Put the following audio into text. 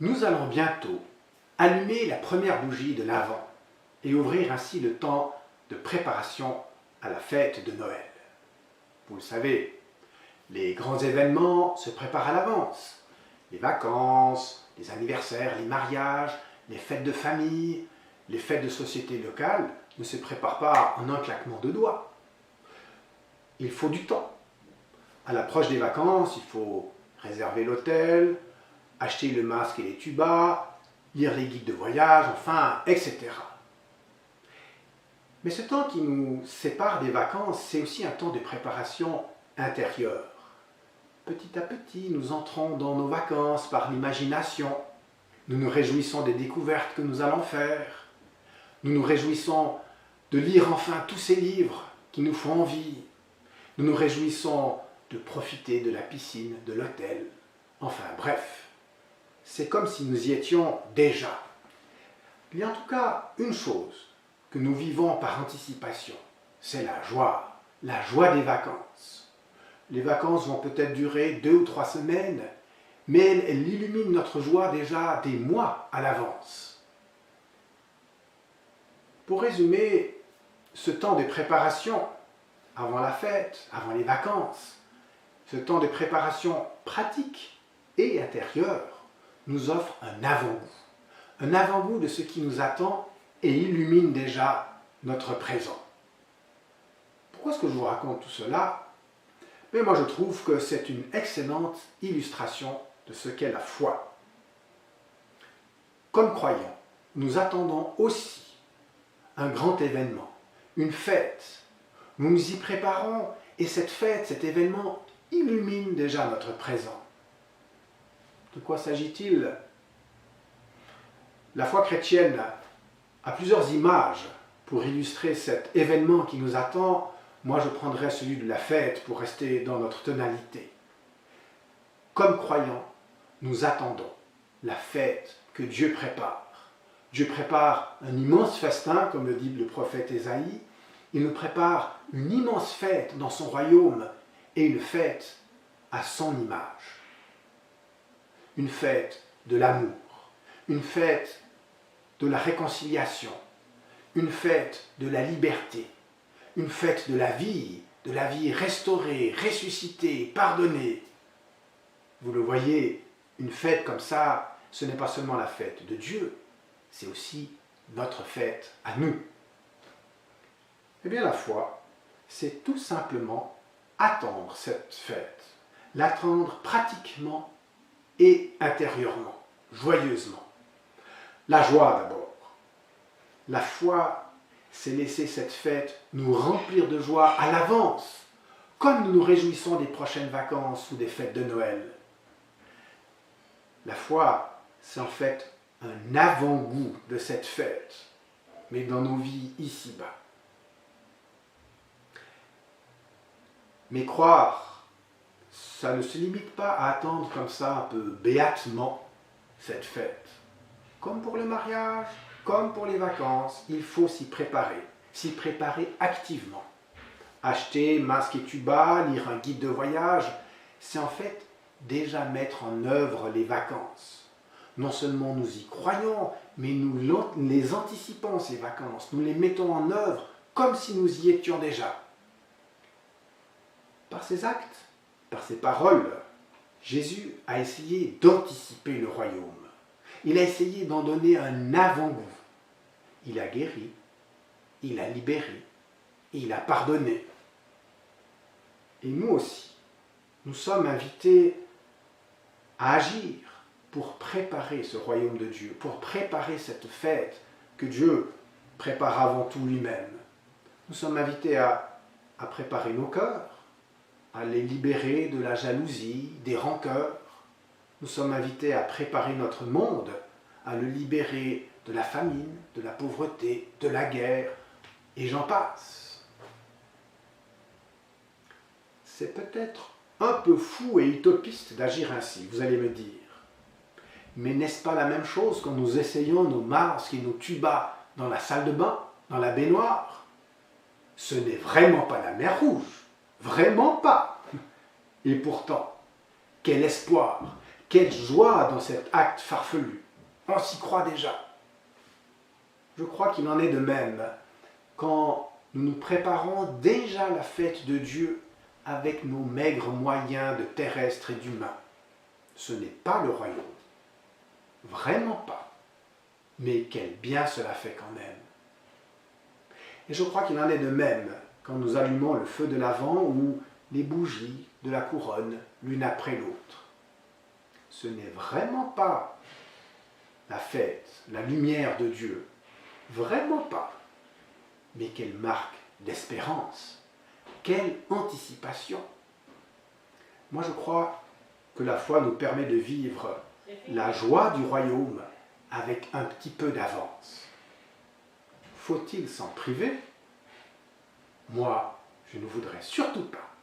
Nous allons bientôt allumer la première bougie de l'Avent et ouvrir ainsi le temps de préparation à la fête de Noël. Vous le savez, les grands événements se préparent à l'avance. Les vacances, les anniversaires, les mariages, les fêtes de famille, les fêtes de société locale ne se préparent pas en un claquement de doigts. Il faut du temps. À l'approche des vacances, il faut réserver l'hôtel, acheter le masque et les tubas, lire les guides de voyage, enfin, etc. Mais ce temps qui nous sépare des vacances, c'est aussi un temps de préparation intérieure. Petit à petit, nous entrons dans nos vacances par l'imagination. Nous nous réjouissons des découvertes que nous allons faire. Nous nous réjouissons de lire enfin tous ces livres qui nous font envie. Nous nous réjouissons de profiter de la piscine, de l'hôtel. Enfin bref, c'est comme si nous y étions déjà. Il y a en tout cas une chose que nous vivons par anticipation, c'est la joie des vacances. Les vacances vont peut-être durer 2 ou 3 semaines, mais elles illuminent notre joie déjà des mois à l'avance. Pour résumer, ce temps de préparation avant la fête, avant les vacances, ce temps de préparation pratique et intérieure nous offre un avant-goût de ce qui nous attend et illumine déjà notre présent. Pourquoi est-ce que je vous raconte tout cela? Mais moi je trouve que c'est une excellente illustration de ce qu'est la foi. Comme croyants, nous attendons aussi un grand événement, une fête. Nous nous y préparons et cette fête, cet événement illumine déjà notre présent. De quoi s'agit-il? La foi chrétienne a plusieurs images pour illustrer cet événement qui nous attend. Moi, je prendrai celui de la fête pour rester dans notre tonalité. Comme croyants, nous attendons la fête que Dieu prépare. Dieu prépare un immense festin, comme le dit le prophète Ésaïe. Il nous prépare une immense fête dans son royaume et une fête à son image. Une fête de l'amour, une fête de la réconciliation, une fête de la liberté, une fête de la vie restaurée, ressuscitée, pardonnée. Vous le voyez, une fête comme ça, ce n'est pas seulement la fête de Dieu, c'est aussi notre fête à nous. Eh bien, la foi, c'est tout simplement attendre cette fête, l'attendre pratiquement et intérieurement, joyeusement. La joie d'abord. La foi, c'est laisser cette fête nous remplir de joie à l'avance, comme nous nous réjouissons des prochaines vacances ou des fêtes de Noël. La foi, c'est en fait un avant-goût de cette fête, mais dans nos vies ici-bas. Mais croire, ça ne se limite pas à attendre comme ça un peu béatement cette fête. Comme pour le mariage, comme pour les vacances, il faut s'y préparer activement. Acheter masque et tuba, lire un guide de voyage, c'est en fait déjà mettre en œuvre les vacances. Non seulement nous y croyons, mais nous les anticipons ces vacances, nous les mettons en œuvre comme si nous y étions déjà. Par ses actes, par ses paroles, Jésus a essayé d'anticiper le royaume. Il a essayé d'en donner un avant-goût. Il a guéri, il a libéré, il a pardonné. Et nous aussi, nous sommes invités à agir pour préparer ce royaume de Dieu, pour préparer cette fête que Dieu prépare avant tout lui-même. Nous sommes invités à préparer nos cœurs, à les libérer de la jalousie, des rancœurs. Nous sommes invités à préparer notre monde, à le libérer de la famine, de la pauvreté, de la guerre, et j'en passe. C'est peut-être un peu fou et utopiste d'agir ainsi, vous allez me dire. Mais n'est-ce pas la même chose quand nous essayons nos masques et nos tubas dans la salle de bain, dans la baignoire? Ce n'est vraiment pas la mer Rouge, vraiment pas. Et pourtant, quel espoir, quelle joie dans cet acte farfelu. On s'y croit déjà. Je crois qu'il en est de même quand nous nous préparons déjà la fête de Dieu avec nos maigres moyens de terrestre et d'humain. Ce n'est pas le royaume. Vraiment pas. Mais quel bien cela fait quand même. Et je crois qu'il en est de même quand nous allumons le feu de l'Avent ou les bougies de la couronne l'une après l'autre. Ce n'est vraiment pas la fête, la lumière de Dieu. Vraiment pas. Mais quelle marque d'espérance. Quelle anticipation. Moi je crois que la foi nous permet de vivre la joie du royaume avec un petit peu d'avance. Faut-il s'en priver? Moi, je ne voudrais surtout pas.